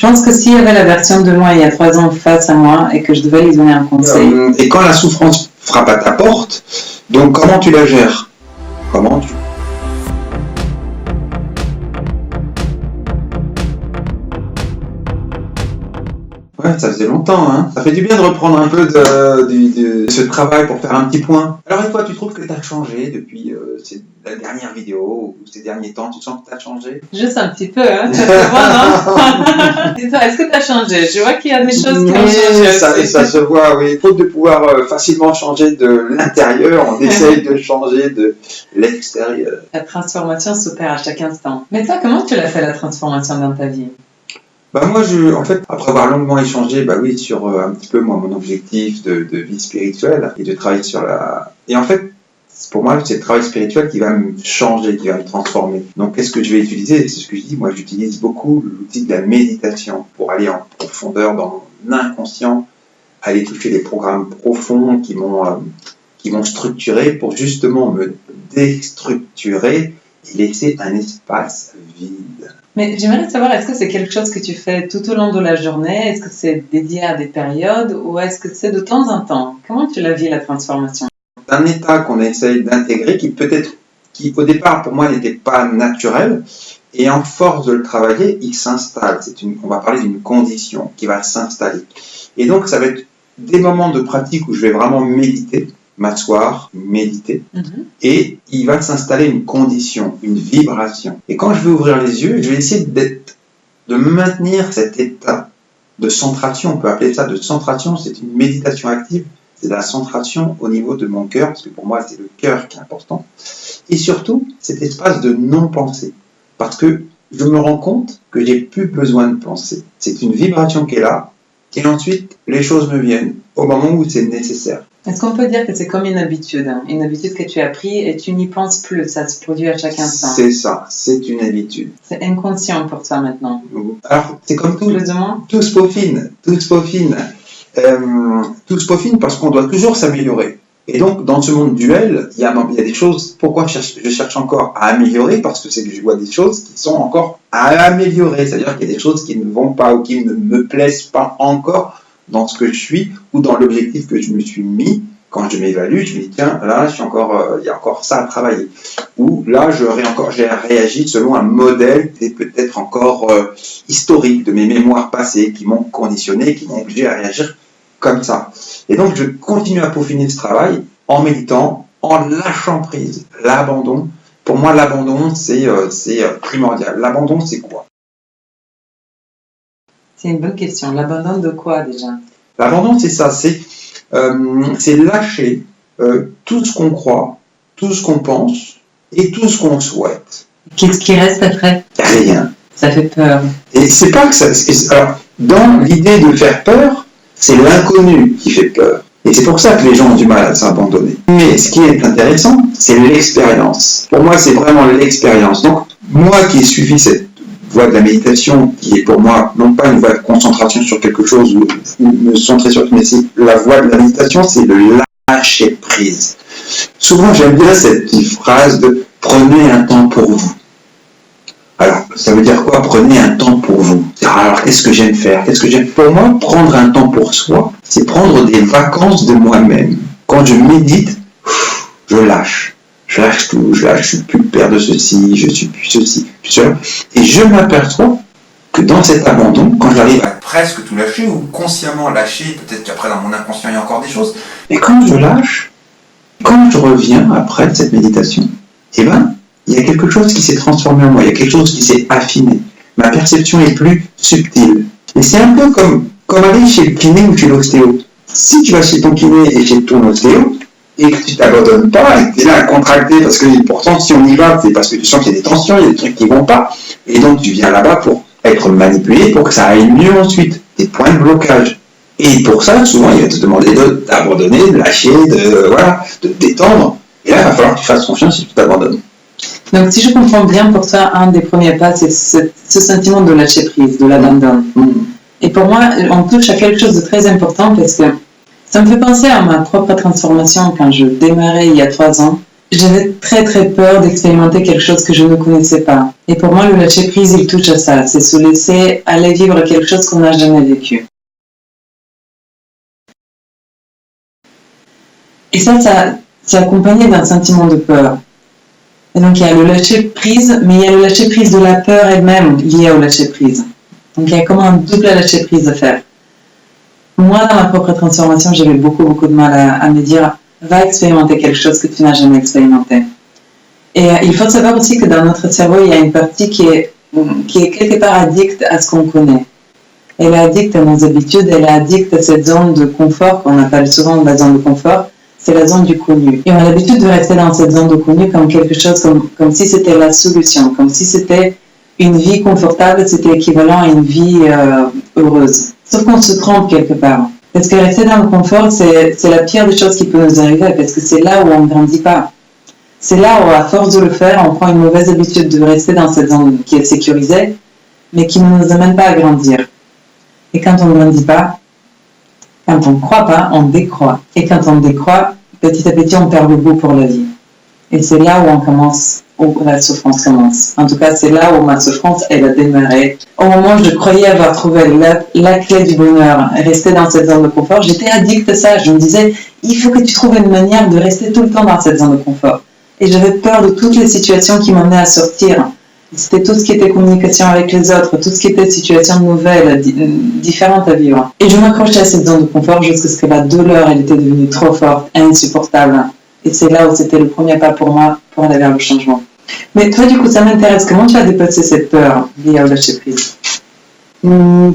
pense que s'il y avait la version de moi il y a 3 ans face à moi et que je devais lui donner un conseil. Et quand la souffrance frappe à ta porte, donc comment tu la gères? Comment tu... Ouais, ça faisait longtemps, hein. Ça fait du bien de reprendre un peu de ce travail pour faire un petit point. Alors, et toi, tu trouves que tu as changé depuis la dernière vidéo ou ces derniers temps? Tu sens que tu as changé? Juste un petit peu, hein. Ça se voit, non? Dis-toi, est-ce que tu as changé? Je vois qu'il y a des choses qui ont changé. Ça se voit, oui. Faute de pouvoir facilement changer de l'intérieur, on essaye de changer de l'extérieur. La transformation s'opère à chaque instant. Mais toi, comment tu l'as fait la transformation dans ta vie? Moi, en fait, après avoir longuement échangé, sur un petit peu mon objectif de vie spirituelle et de travailler sur la... Et en fait, pour moi, c'est le travail spirituel qui va me changer, qui va me transformer. Donc, qu'est-ce que je vais utiliser? C'est ce que je dis. Moi, j'utilise beaucoup l'outil de la méditation pour aller en profondeur dans l'inconscient, aller toucher les programmes profonds qui m'ont structuré pour justement me déstructurer et laisser un espace vide. Mais j'aimerais savoir, est-ce que c'est quelque chose que tu fais tout au long de la journée? Est-ce que c'est dédié à des périodes ou est-ce que c'est de temps en temps? Comment tu la vis, la transformation? C'est un état qu'on essaye d'intégrer qui au départ pour moi n'était pas naturel et en force de le travailler, il s'installe. On va parler d'une condition qui va s'installer. Et donc ça va être des moments de pratique où je vais vraiment méditer, m'asseoir, méditer, et il va s'installer une condition, une vibration. Et quand je vais ouvrir les yeux, je vais essayer de maintenir cet état de centration. On peut appeler ça de centration, c'est une méditation active, c'est la centration au niveau de mon cœur, parce que pour moi c'est le cœur qui est important. Et surtout, cet espace de non-pensée, parce que je me rends compte que j'ai plus besoin de penser. C'est une vibration qui est là, et ensuite les choses me viennent au moment où c'est nécessaire. Est-ce qu'on peut dire que c'est comme une habitude que tu as pris et tu n'y penses plus, ça se produit à chaque instant? C'est ça, c'est une habitude. C'est inconscient pour toi maintenant. Alors, c'est comme tout se peaufine, tout se peaufine parce qu'on doit toujours s'améliorer. Et donc, dans ce monde duel, il y a des choses, pourquoi je cherche encore à améliorer? Parce que c'est que je vois des choses qui sont encore à améliorer, c'est-à-dire qu'il y a des choses qui ne vont pas ou qui ne me plaisent pas encore dans ce que je suis ou dans l'objectif que je me suis mis. Quand je m'évalue, je me dis tiens, là, il y a encore ça à travailler. Ou là, j'ai réagi selon un modèle qui est peut-être encore historique de mes mémoires passées qui m'ont conditionné, qui m'ont obligé à réagir comme ça. Et donc, je continue à peaufiner ce travail en méditant, en lâchant prise. L'abandon, pour moi, l'abandon, c'est primordial. L'abandon, c'est quoi? C'est une bonne question. L'abandon de quoi déjà? L'abandon, c'est ça. C'est lâcher tout ce qu'on croit, tout ce qu'on pense et tout ce qu'on souhaite. Qu'est-ce qui reste après? Rien. Ça fait peur. Et c'est pas que ça... Alors, dans l'idée de faire peur, c'est l'inconnu qui fait peur. Et c'est pour ça que les gens ont du mal à s'abandonner. Mais ce qui est intéressant, c'est l'expérience. Pour moi, c'est vraiment l'expérience. Donc, moi qui ai suivi cette voie de la méditation, qui est pour moi, non pas une voie de concentration sur quelque chose ou me centrer sur... Mais c'est la voie de la méditation, c'est le lâcher prise. Souvent, j'aime bien cette petite phrase de « prenez un temps pour vous ». Alors, ça veut dire quoi? Prenez un temps pour vous. Alors, qu'est-ce que j'aime faire? Pour moi, prendre un temps pour soi, c'est prendre des vacances de moi-même. Quand je médite, je lâche. Je lâche tout. Je suis plus le père de ceci, je suis plus ceci, plus cela. Et je m'aperçois que dans cet abandon, quand j'arrive à presque tout lâcher, ou consciemment lâcher, peut-être qu'après dans mon inconscient il y a encore des choses, mais quand je lâche, quand je reviens après cette méditation, il y a quelque chose qui s'est transformé en moi, il y a quelque chose qui s'est affiné. Ma perception est plus subtile. Et c'est un peu comme aller chez le kiné ou chez l'ostéo. Si tu vas chez ton kiné et chez ton ostéo, et que tu ne t'abandonnes pas, et que tu es là à contracter, parce que pourtant si on y va, c'est parce que tu sens qu'il y a des tensions, il y a des trucs qui ne vont pas, et donc tu viens là-bas pour être manipulé, pour que ça aille mieux ensuite, des points de blocage. Et pour ça, souvent, il va te demander d'abandonner, de lâcher, de te détendre, et là, il va falloir que tu fasses confiance si tu t'abandonnes. Donc, si je comprends bien, pour toi, un des premiers pas, c'est ce sentiment de lâcher prise, de l'abandon. Et pour moi, on touche à quelque chose de très important parce que ça me fait penser à ma propre transformation quand je démarrais il y a 3 ans. j'avais très très peur d'expérimenter quelque chose que je ne connaissais pas. Et pour moi, le lâcher prise, il touche à ça. C'est se laisser aller vivre quelque chose qu'on n'a jamais vécu. Et ça, c'est accompagné d'un sentiment de peur. Et donc, il y a le lâcher prise, mais il y a le lâcher prise de la peur elle-même liée au lâcher prise. Donc, il y a comme un double lâcher prise à faire. Moi, dans ma propre transformation, j'avais beaucoup de mal à me dire, va expérimenter quelque chose que tu n'as jamais expérimenté. Et il faut savoir aussi que dans notre cerveau, il y a une partie qui est quelque part addicte à ce qu'on connaît. Elle est addicte à nos habitudes, elle est addicte à cette zone de confort qu'on appelle souvent la zone de confort. C'est la zone du connu. Et on a l'habitude de rester dans cette zone de connu comme quelque chose, comme si c'était la solution, comme si c'était une vie confortable, c'était équivalent à une vie heureuse. Sauf qu'on se trompe quelque part. Parce que rester dans le confort, c'est la pire des choses qui peut nous arriver, parce que c'est là où on ne grandit pas. C'est là où, à force de le faire, on prend une mauvaise habitude de rester dans cette zone qui est sécurisée, mais qui ne nous amène pas à grandir. Et quand on ne grandit pas, quand on ne croit pas, on décroît. Et quand on décroît, petit à petit, on perd le goût pour la vie. Et c'est là où on commence, où la souffrance commence. En tout cas, c'est là où ma souffrance, elle a démarré. Au moment où je croyais avoir trouvé la clé du bonheur, rester dans cette zone de confort, j'étais addict à ça. Je me disais, il faut que tu trouves une manière de rester tout le temps dans cette zone de confort. Et j'avais peur de toutes les situations qui m'emmenaient à sortir. C'était tout ce qui était communication avec les autres, tout ce qui était situation nouvelle, différente à vivre. Et je m'accrochais à cette zone de confort jusqu'à ce que la douleur, elle était devenue trop forte, insupportable. Et c'est là où c'était le premier pas pour moi pour aller vers le changement. Mais toi, du coup, ça m'intéresse. Comment tu as dépassé cette peur liée au lâcher prise?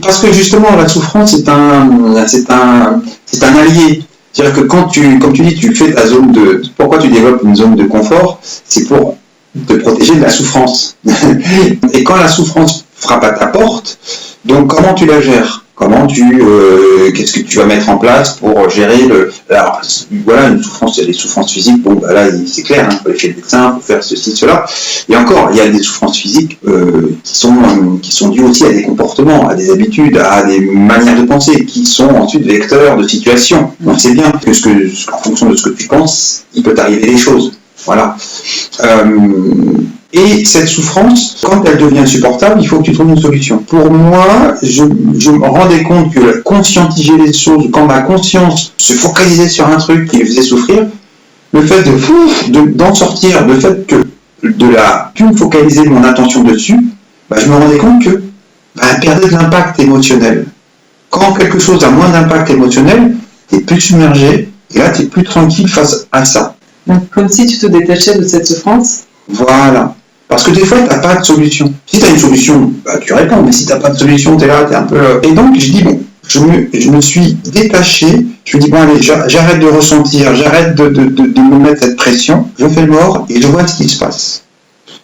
Parce que justement, la souffrance, c'est un allié. C'est-à-dire que comme tu dis, tu fais ta zone de... Pourquoi tu développes une zone de confort? C'est pour te protéger de la souffrance. Et quand la souffrance frappe à ta porte, donc comment tu la gères? Qu'est-ce que tu vas mettre en place pour gérer alors, voilà, une souffrance, il y a des souffrances physiques, bon, bah là, c'est clair, il faut aller chez le médecin, il faut faire ceci, cela. Et encore, il y a des souffrances physiques qui sont dues aussi à des comportements, à des habitudes, à des manières de penser, qui sont ensuite vecteurs de situations. Donc c'est bien que en fonction de ce que tu penses, il peut t'arriver des choses. Voilà. Et cette souffrance, quand elle devient insupportable, il faut que tu trouves une solution. Pour moi, je me rendais compte que conscientiser les choses, quand ma conscience se focalisait sur un truc qui me faisait souffrir, le fait d'en sortir, le fait que de me focaliser mon attention dessus, je me rendais compte que elle perdait de l'impact émotionnel. Quand quelque chose a moins d'impact émotionnel, tu es plus submergé, et là tu es plus tranquille face à ça. Donc, comme si tu te détachais de cette souffrance? Voilà. Parce que des fois, tu n'as pas de solution. Si tu as une solution, tu réponds, mais si tu n'as pas de solution, tu es là, tu es un peu... Et donc, je dis, bon, je me suis détaché, je me dis, bon, allez, j'arrête de ressentir, j'arrête de me mettre cette pression, je fais le mort et je vois ce qui se passe.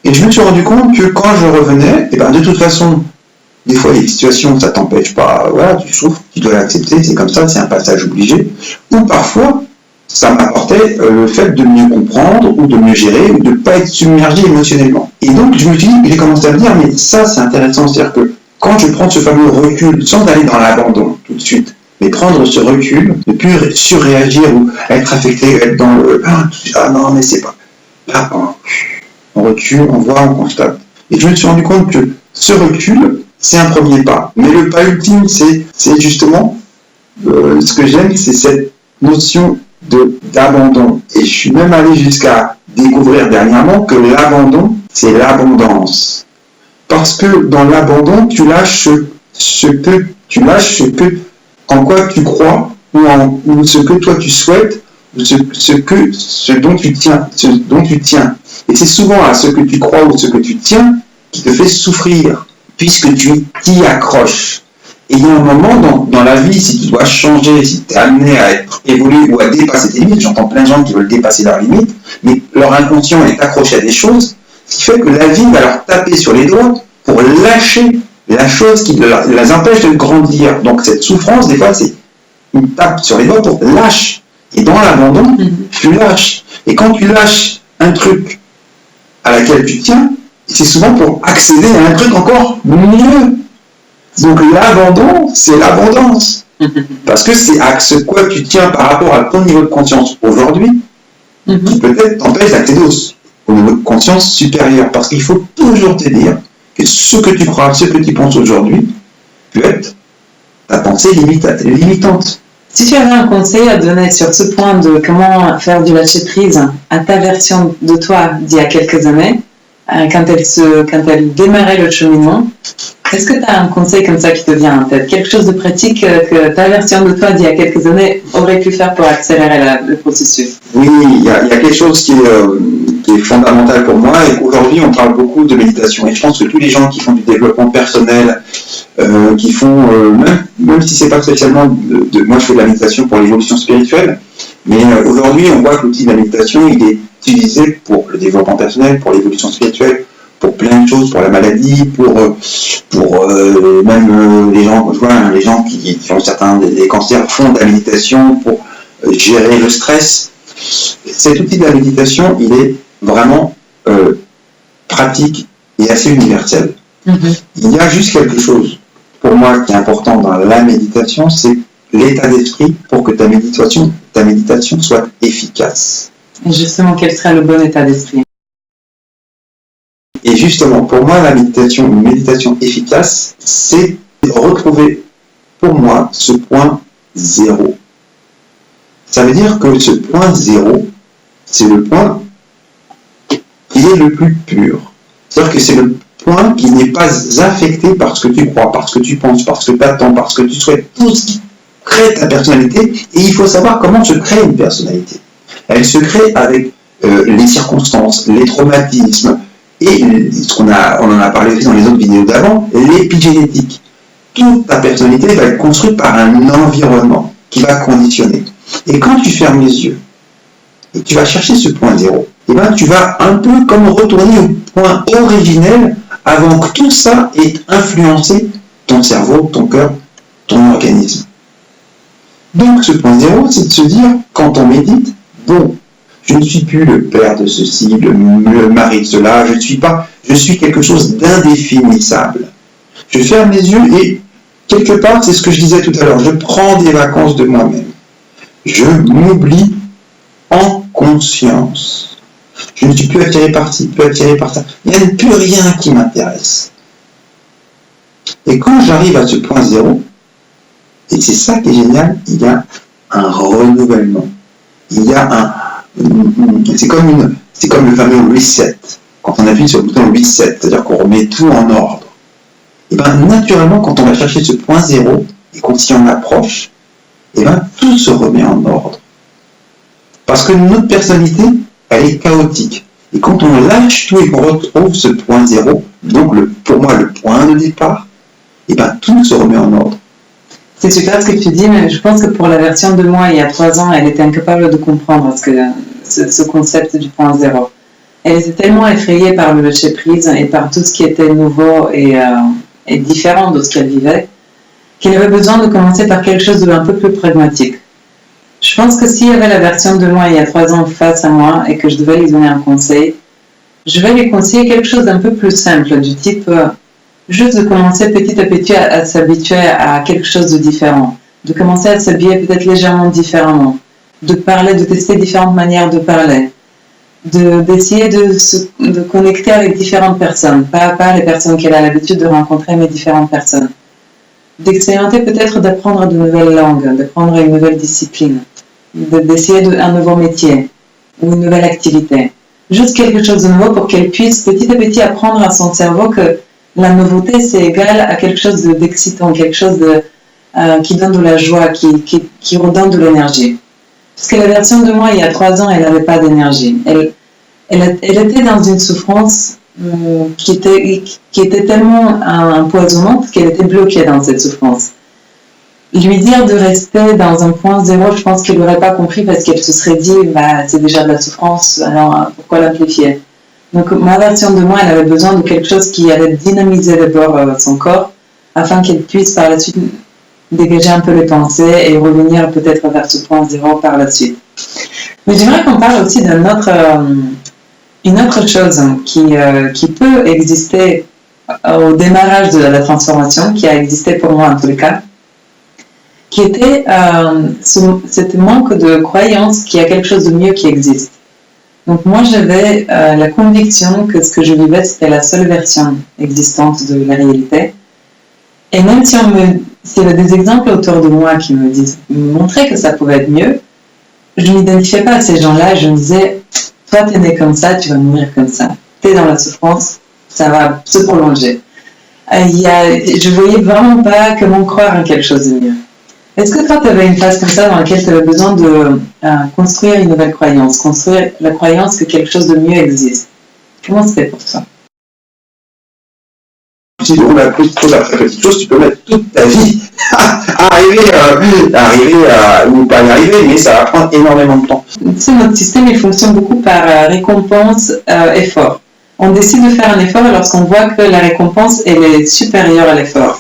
Et je me suis rendu compte que quand je revenais, de toute façon, des fois, il y a des situations, ça t'empêche pas, voilà, tu souffres, tu dois l'accepter, c'est comme ça, c'est un passage obligé. Ou parfois, ça m'apportait le fait de mieux comprendre ou de mieux gérer ou de ne pas être submergé émotionnellement. Et donc, je me suis dit, j'ai commencé à me dire, mais ça, c'est intéressant. C'est-à-dire que quand je prends ce fameux recul, sans aller dans l'abandon tout de suite, mais prendre ce recul, ne plus surréagir ou être affecté, être dans le « ah non, mais c'est pas... » Là, on recule, on voit, on constate. Et je me suis rendu compte que ce recul, c'est un premier pas. Mais le pas ultime, c'est justement, ce que j'aime, c'est cette notion d'abandon. Et je suis même allé jusqu'à découvrir dernièrement que l'abandon, c'est l'abondance. Parce que dans l'abandon, tu lâches en quoi tu crois, ou ce que toi tu souhaites, ou ce dont tu tiens. Et c'est souvent à ce que tu crois ou ce que tu tiens qui te fait souffrir, puisque tu t'y accroches. Et il y a un moment dans la vie, si tu dois changer, si tu es amené à évoluer ou à dépasser tes limites, j'entends plein de gens qui veulent dépasser leurs limites, mais leur inconscient est accroché à des choses, ce qui fait que la vie va leur taper sur les doigts pour lâcher la chose qui les empêche de grandir. Donc cette souffrance, des fois, c'est une tape sur les doigts pour lâcher. Et dans l'abandon, tu lâches. Et quand tu lâches un truc à laquelle tu tiens, c'est souvent pour accéder à un truc encore mieux. Donc l'abandon, c'est l'abondance. Parce que c'est à ce quoi tu tiens par rapport à ton niveau de conscience aujourd'hui qui peut-être t'empêche d'accéder au niveau de conscience supérieur. Parce qu'il faut toujours te dire que ce que tu crois, ce que tu penses aujourd'hui, peut être ta pensée limitante. Si tu avais un conseil à donner sur ce point de comment faire du lâcher-prise à ta version de toi d'il y a quelques années, quand elle démarrait le cheminement, est-ce que tu as un conseil comme ça qui te vient en tête? Quelque chose de pratique que ta version de toi d'il y a quelques années aurait pu faire pour accélérer le processus? Oui, il y a quelque chose qui est fondamental pour moi, et qu'aujourd'hui on parle beaucoup de méditation. Et je pense que tous les gens qui font du développement personnel, qui font, même si c'est pas spécialement moi je fais de la méditation pour l'évolution spirituelle, mais aujourd'hui on voit que l'outil de la méditation il est utilisé pour le développement personnel, pour l'évolution spirituelle, pour plein de choses, pour la maladie, pour même les gens, je vois les gens qui ont certains des cancers font de la méditation pour gérer le stress. Cet outil de la méditation, il est vraiment pratique et assez universel. Il y a juste quelque chose, pour moi, qui est important dans la méditation, c'est l'état d'esprit pour que ta méditation soit efficace. Et justement, quel serait le bon état d'esprit? Et justement, pour moi, une méditation efficace, c'est retrouver, pour moi, ce point zéro. Ça veut dire que ce point zéro, c'est le point qui est le plus pur. C'est-à-dire que c'est le point qui n'est pas affecté par ce que tu crois, par ce que tu penses, par ce que tu attends, par ce que tu souhaites, tout ce qui crée ta personnalité. Et il faut savoir comment se crée une personnalité. Elle se crée avec les circonstances, les traumatismes, et on en a parlé aussi dans les autres vidéos d'avant, l'épigénétique. Toute ta personnalité va être construite par un environnement qui va conditionner. Et quand tu fermes les yeux et tu vas chercher ce point zéro, et ben tu vas un peu comme retourner au point originel avant que tout ça ait influencé ton cerveau, ton cœur, ton organisme. Donc ce point zéro, c'est de se dire, quand on médite, bon, je ne suis plus le père de ceci, le mari de cela, je suis quelque chose d'indéfinissable. Je ferme les yeux et quelque part, c'est ce que je disais tout à l'heure, je prends des vacances de moi-même. Je m'oublie en conscience. Je ne suis plus attiré par ci, plus attiré par ça. Il n'y a plus rien qui m'intéresse. Et quand j'arrive à ce point zéro, et c'est ça qui est génial, il y a un renouvellement. Il y a c'est comme le fameux reset. Quand on appuie sur le bouton reset, c'est-à-dire qu'on remet tout en ordre. Et bien naturellement, quand on va chercher ce point zéro, et qu'on s'y en approche, et bien tout se remet en ordre. Parce que notre personnalité, elle est chaotique. Et quand on lâche tout et qu'on retrouve ce point zéro, donc pour moi le point de départ, et bien tout se remet en ordre. C'est super ce que tu dis, mais je pense que pour la version de moi il y a 3 ans, elle était incapable de comprendre ce concept du point zéro. Elle était tellement effrayée par le lâcher prise et par tout ce qui était nouveau et différent de ce qu'elle vivait, qu'elle avait besoin de commencer par quelque chose d'un peu plus pragmatique. Je pense que s'il y avait la version de moi il y a 3 ans face à moi et que je devais lui donner un conseil, je vais lui conseiller quelque chose d'un peu plus simple, du type juste de commencer petit à petit à s'habituer à quelque chose de différent, de commencer à s'habiller peut-être légèrement différemment, de tester différentes manières de parler, d'essayer de connecter avec différentes personnes, pas les personnes qu'elle a l'habitude de rencontrer, mais différentes personnes. D'expérimenter peut-être d'apprendre de nouvelles langues, d'apprendre une nouvelle discipline, d'essayer un nouveau métier ou une nouvelle activité. Juste quelque chose de nouveau pour qu'elle puisse petit à petit apprendre à son cerveau que la nouveauté c'est égal à quelque chose d'excitant, quelque chose qui donne de la joie, qui redonne de l'énergie. Parce que la version de moi il y a 3 ans, elle n'avait pas d'énergie. Elle était dans une souffrance qui était tellement empoisonnante qu'elle était bloquée dans cette souffrance. Lui dire de rester dans un point zéro, je pense qu'elle n'aurait pas compris parce qu'elle se serait dit c'est déjà de la souffrance, alors pourquoi l'amplifier? Donc ma version de moi, elle avait besoin de quelque chose qui allait dynamiser d'abord son corps afin qu'elle puisse par la suite dégager un peu les pensées et revenir peut-être vers ce point zéro par la suite. Mais j'aimerais qu'on parle aussi d'une autre chose qui peut exister au démarrage de la transformation, qui a existé pour moi en tous les cas, qui était ce manque de croyance qu'il y a quelque chose de mieux qui existe. Donc moi, j'avais la conviction que ce que je vivais, c'était la seule version existante de la réalité. Et même si s'il y avait des exemples autour de moi qui me montraient que ça pouvait être mieux, je ne m'identifiais pas à ces gens-là. Je me disais, toi, t'es né comme ça, tu vas mourir comme ça. T'es dans la souffrance, ça va se prolonger. Je voyais vraiment pas comment croire en quelque chose de mieux. Est-ce que toi, tu avais une phase comme ça dans laquelle tu avais besoin de construire une nouvelle croyance, construire la croyance que quelque chose de mieux existe? Comment c'était pour toi? Si on a pris trop après petite chose, tu peux mettre toute ta vie à arriver à, ou pas y arriver, mais ça va prendre énormément de temps. Tu sais, notre système, il fonctionne beaucoup par récompense, effort. On décide de faire un effort lorsqu'on voit que la récompense, elle est supérieure à l'effort.